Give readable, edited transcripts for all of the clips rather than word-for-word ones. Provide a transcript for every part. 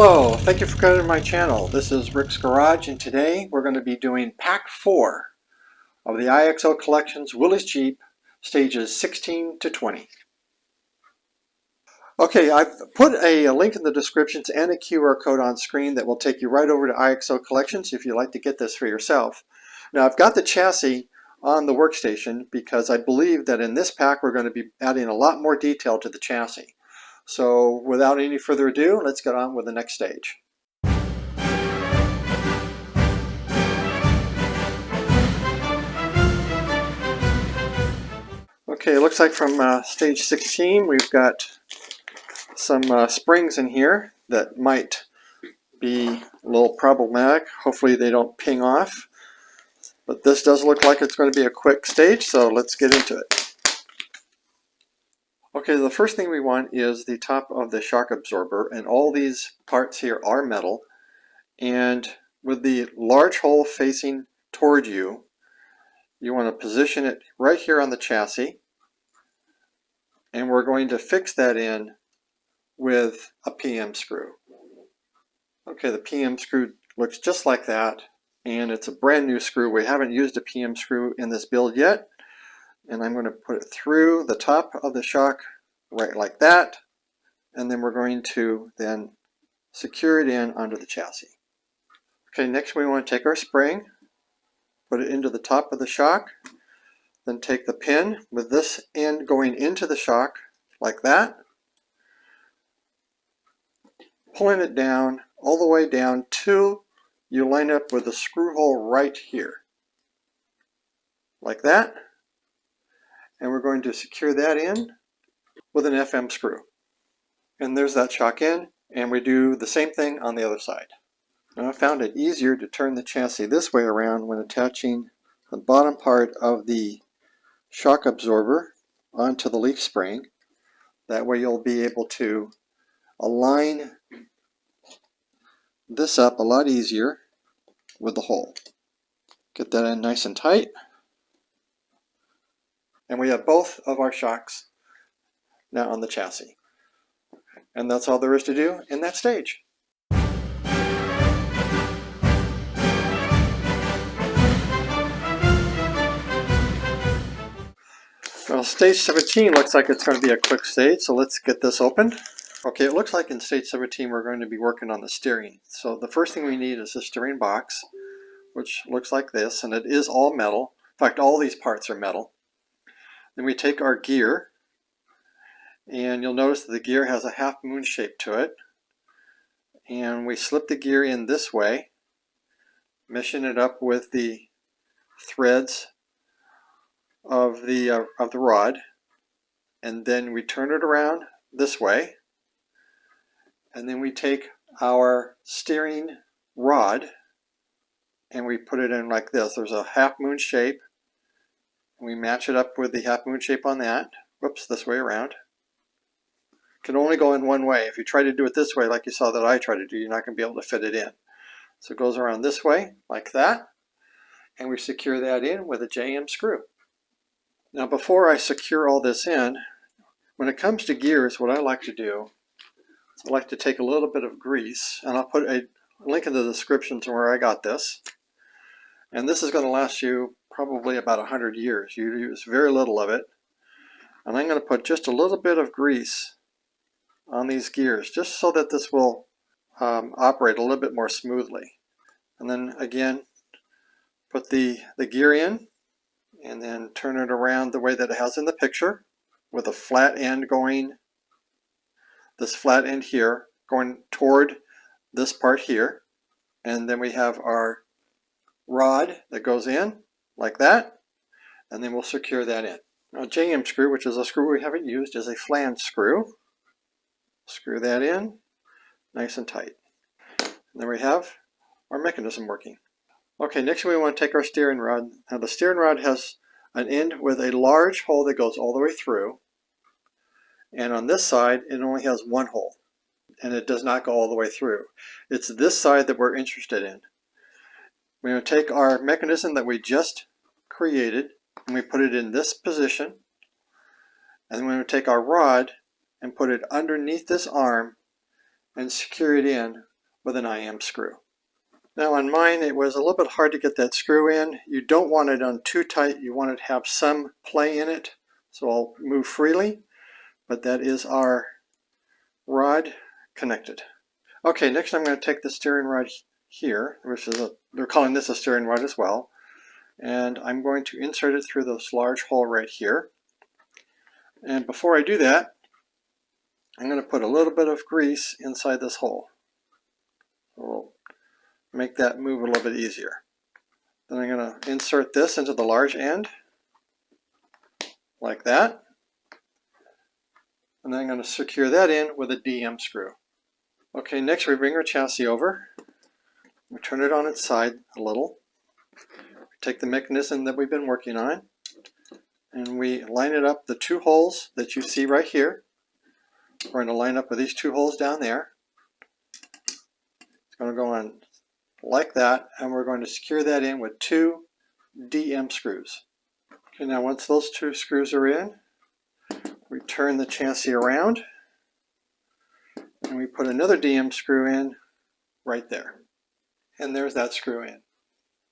Hello, thank you for coming to my channel. This is Rick's Garage, and today we're going to be doing Pack 4 of the iXO Collection's Willys Jeep stages 16 to 20. Okay, I've put a link in the descriptions and a QR code on screen that will take you right over to iXO Collections if you'd like to get this for yourself. Now I've got the chassis on the workstation because I believe that in this pack we're going to be adding a lot more detail to the chassis. So without any further ado, let's get on with the next stage. Okay, it looks like from stage 16 we've got some springs in here that might be a little problematic. Hopefully they don't ping off. But this does look like it's going to be a quick stage, so let's get into it. Okay, the first thing we want is the top of the shock absorber, and all these parts here are metal. And with the large hole facing toward you, you want to position it right here on the chassis. And we're going to fix that in with a PM screw. Okay, the PM screw looks just like that, and it's a brand new screw. We haven't used a PM screw in this build yet, and I'm going to put it through the top of the shock right like that, and then we're going to then secure it in onto the chassis. Okay, next we want to take our spring, put it into the top of the shock, then take the pin with this end going into the shock like that, pulling it down all the way down till you line up with the screw hole right here, like that. And we're going to secure that in with an FM screw. And there's that shock in, and we do the same thing on the other side. Now I found it easier to turn the chassis this way around when attaching the bottom part of the shock absorber onto the leaf spring. That way you'll be able to align this up a lot easier with the hole. Get that in nice and tight. And we have both of our shocks now on the chassis. And that's all there is to do in that stage. Well, stage 17 looks like it's going to be a quick stage, so let's get this open. Okay, it looks like in stage 17 we're going to be working on the steering. So the first thing we need is a steering box, which looks like this, and it is all metal. In fact, all these parts are metal. Then we take our gear, and you'll notice that the gear has a half moon shape to it. And we slip the gear in this way, meshing it up with the threads of the rod, and then we turn it around this way, and then we take our steering rod and we put it in like this. There's a half moon shape, and we match it up with the half moon shape on that. Whoops, this way around. It can only go in one way. If you try to do it this way like you saw that I tried to do, you're not going to be able to fit it in. So it goes around this way like that, and we secure that in with a JM screw. Now before I secure all this in, when it comes to gears, what I like to do is I like to take a little bit of grease, and I'll put a link in the description to where I got this. And this is going to last you probably about 100 years. You use very little of it. And I'm going to put just a little bit of grease on these gears, just so that this will operate a little bit more smoothly. And then again, put the gear in, and then turn it around the way that it has in the picture, with a flat end going, this flat end here, going toward this part here. And then we have our rod that goes in, like that, and then we'll secure that in. Now a JM screw, which is a screw we haven't used, is a flange screw. Screw that in, nice and tight. And there we have our mechanism working. Okay, next we want to take our steering rod. Now the steering rod has an end with a large hole that goes all the way through, and on this side it only has one hole, and it does not go all the way through. It's this side that we're interested in. We're going to take our mechanism that we just created, and we put it in this position, and then we're going to take our rod and put it underneath this arm and secure it in with an IM screw. Now on mine it was a little bit hard to get that screw in. You don't want it on too tight, you want it to have some play in it, so I'll move freely, but that is our rod connected. Okay, next I'm going to take the steering rod here, which is they're calling this a steering rod as well, and I'm going to insert it through this large hole right here. And before I do that, I'm going to put a little bit of grease inside this hole. We'll make that move a little bit easier. Then I'm going to insert this into the large end, like that. And then I'm going to secure that in with a DM screw. Okay, next we bring our chassis over. We turn it on its side a little. We take the mechanism that we've been working on, and we line it up the two holes that you see right here. We're going to line up with these two holes down there. It's going to go on like that, and we're going to secure that in with two DM screws. Okay, now once those two screws are in, we turn the chassis around and we put another DM screw in right there. And there's that screw in.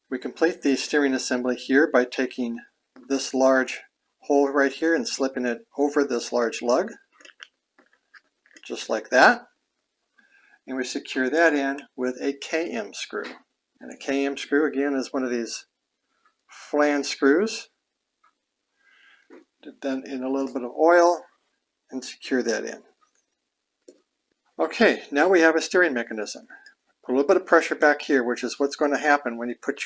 We complete the steering assembly here by taking this large hole right here and slipping it over this large lug, just like that. And we secure that in with a KM screw. And a KM screw, again, is one of these flange screws. Dip that in a little bit of oil and secure that in. Okay, now we have a steering mechanism. Put a little bit of pressure back here, which is what's going to happen when you put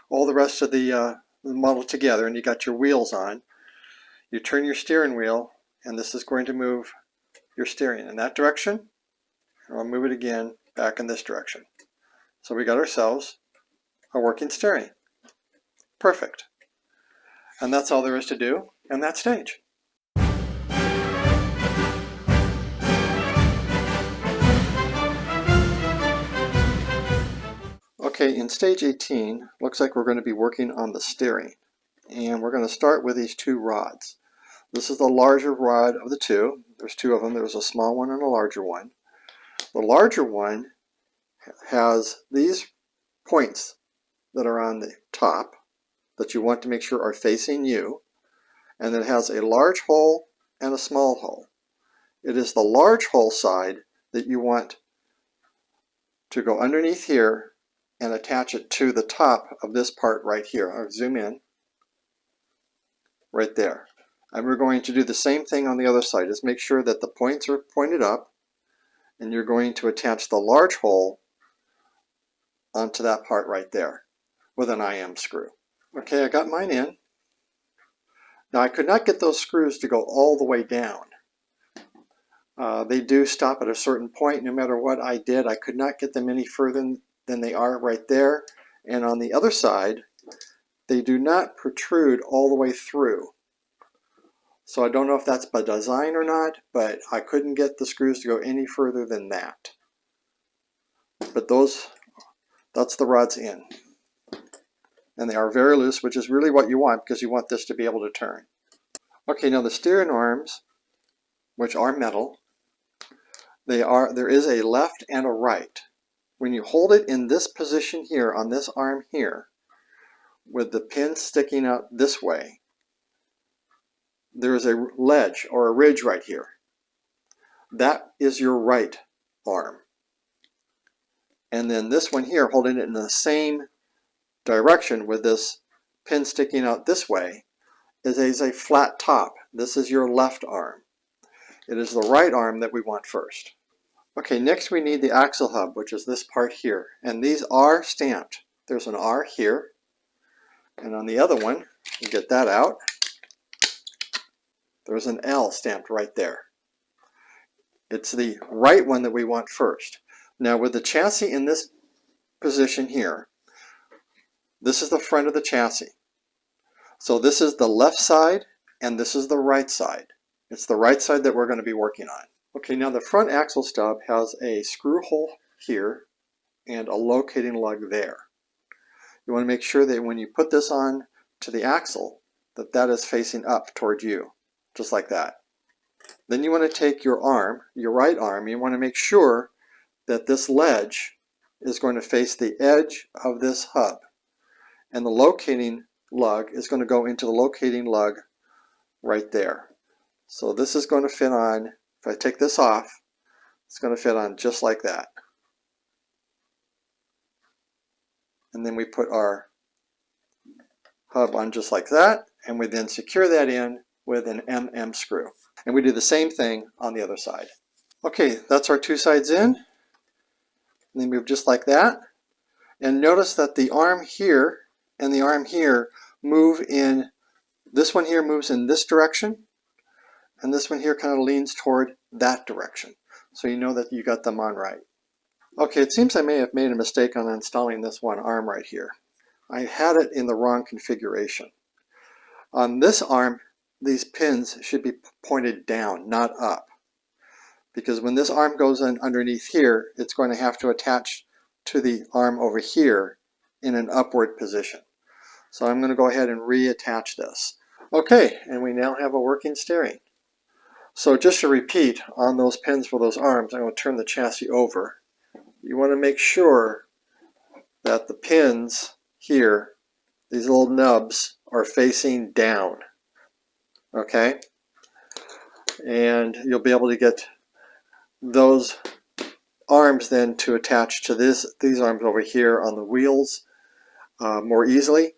all the rest of the model together and you got your wheels on. You turn your steering wheel, and this is going to move your steering in that direction. And I'll move it again back in this direction. So we got ourselves a working steering. Perfect. And that's all there is to do in that stage. Okay, in stage 18, looks like we're going to be working on the steering. And we're going to start with these two rods. This is the larger rod of the two. There's two of them. There's a small one and a larger one. The larger one has these points that are on the top that you want to make sure are facing you, and it has a large hole and a small hole. It is the large hole side that you want to go underneath here and attach it to the top of this part right here. I'll zoom in right there. And we're going to do the same thing on the other side. Just make sure that the points are pointed up, and you're going to attach the large hole onto that part right there with an IM screw. Okay, I got mine in. Now I could not get those screws to go all the way down. They do stop at a certain point. No matter what I did, I could not get them any further than they are right there. And on the other side, they do not protrude all the way through. So I don't know if that's by design or not, but I couldn't get the screws to go any further than that. But that's the rods in. And they are very loose, which is really what you want, because you want this to be able to turn. Okay, now the steering arms, which are metal, there is a left and a right. When you hold it in this position here, on this arm here, with the pin sticking out this way, there is a ledge or a ridge right here. That is your right arm. And then this one here, holding it in the same direction with this pin sticking out this way, is a flat top. This is your left arm. It is the right arm that we want first. Okay, next we need the axle hub, which is this part here. And these are stamped. There's an R here. And on the other one, you get that out. There's an L stamped right there. It's the right one that we want first. Now with the chassis in this position here, this is the front of the chassis. So this is the left side and this is the right side. It's the right side that we're going to be working on. Okay, now the front axle stub has a screw hole here and a locating lug there. You want to make sure that when you put this on to the axle, that is facing up toward you, just like that. Then you want to take your arm, your right arm, you want to make sure that this ledge is going to face the edge of this hub, and the locating lug is going to go into the locating lug right there. So this is going to fit on, if I take this off, it's going to fit on just like that. And then we put our hub on just like that, and we then secure that in with an screw. And we do the same thing on the other side. Okay, that's our two sides in. And they move just like that. And notice that the arm here and the arm here move in, this one here moves in this direction, and this one here kind of leans toward that direction. So you know that you got them on right. Okay, it seems I may have made a mistake on installing this one arm right here. I had it in the wrong configuration. On this arm, these pins should be pointed down, not up. Because when this arm goes in underneath here, it's going to have to attach to the arm over here in an upward position. So I'm going to go ahead and reattach this. Okay, and we now have a working steering. So just to repeat, on those pins for those arms, I'm going to turn the chassis over. You want to make sure that the pins here, these little nubs, are facing down. Okay? And you'll be able to get those arms then to attach to these arms over here on the wheels more easily,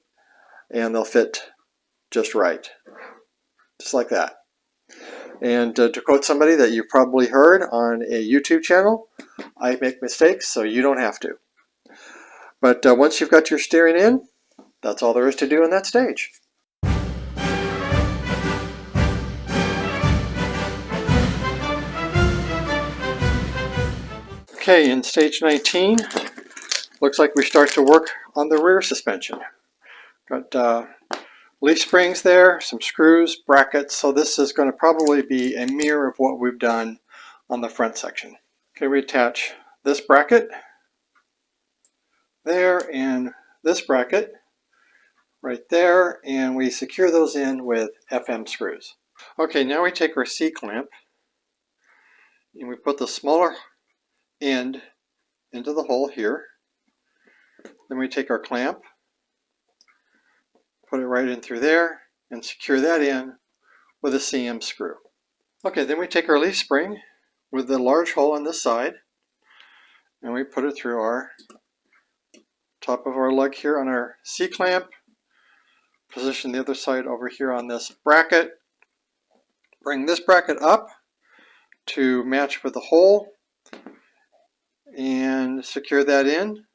and they'll fit just right. Just like that. And to quote somebody that you've probably heard on a YouTube channel, I make mistakes so you don't have to. But once you've got your steering in, that's all there is to do in that stage. Okay, in stage 19, looks like we start to work on the rear suspension. Got leaf springs there, some screws, brackets, so this is going to probably be a mirror of what we've done on the front section. Okay, we attach this bracket there and this bracket right there, and we secure those in with FM screws. Okay, now we take our C-clamp and we put the smaller end into the hole here. Then we take our clamp, put it right in through there, and secure that in with a CM screw. Okay, then we take our leaf spring with the large hole on this side, and we put it through our top of our lug here on our C-clamp, position the other side over here on this bracket, bring this bracket up to match with the hole, and secure that in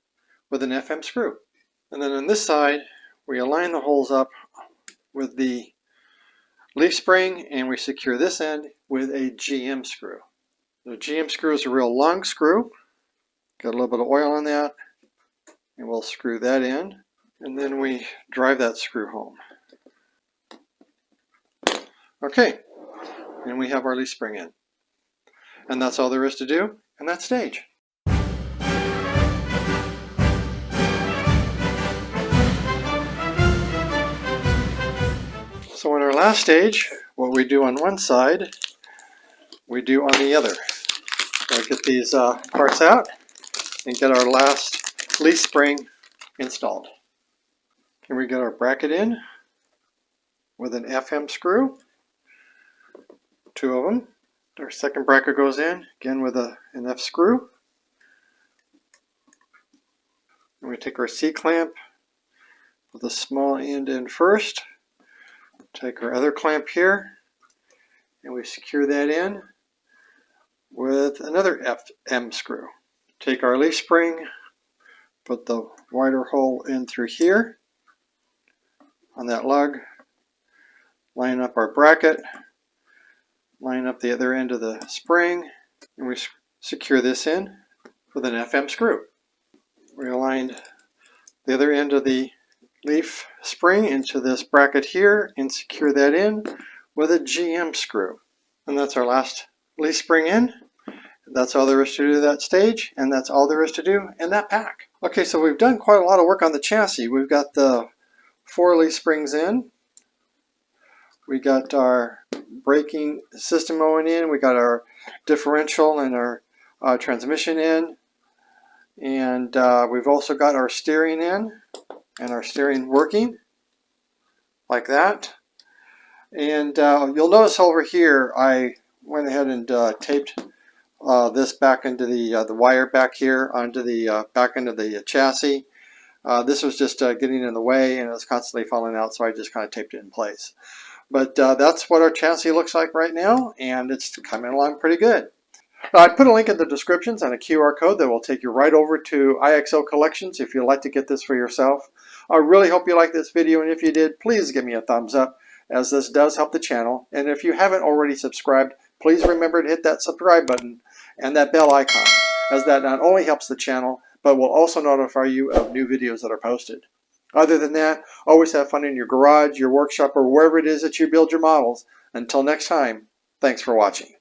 with an FM screw. And then on this side, we align the holes up with the leaf spring, and we secure this end with a GM screw. The GM screw is a real long screw. Got a little bit of oil on that, and we'll screw that in, and then we drive that screw home. Okay, and we have our leaf spring in. And that's all there is to do in that stage. So in our last stage, what we do on one side, we do on the other. We'll get these parts out and get our last leaf spring installed. Here we get our bracket in with an FM screw, two of them. Our second bracket goes in, again with an F screw. And we take our C-clamp with a small end in first. Take our other clamp here, and we secure that in with another FM screw. Take our leaf spring, put the wider hole in through here on that lug, line up our bracket, line up the other end of the spring, and we secure this in with an FM screw. We aligned the other end of the leaf spring into this bracket here and secure that in with a GM screw. And that's our last leaf spring in. That's all there is to do that stage, and that's all there is to do in that pack. Okay, so we've done quite a lot of work on the chassis. We've got the 4 leaf springs in. We got our braking system going in. We got our differential and our transmission in. And we've also got our steering in and our steering working like that. And you'll notice over here I went ahead and taped this back into the wire back here onto the back end of the chassis. This was just getting in the way and it was constantly falling out, so I just kind of taped it in place. But that's what our chassis looks like right now, and it's coming along pretty good. I put a link in the descriptions and a QR code that will take you right over to iXO Collections if you'd like to get this for yourself. I really hope you liked this video, and if you did, please give me a thumbs up, as this does help the channel. And if you haven't already subscribed, please remember to hit that subscribe button and that bell icon, as that not only helps the channel, but will also notify you of new videos that are posted. Other than that, always have fun in your garage, your workshop, or wherever it is that you build your models. Until next time, thanks for watching.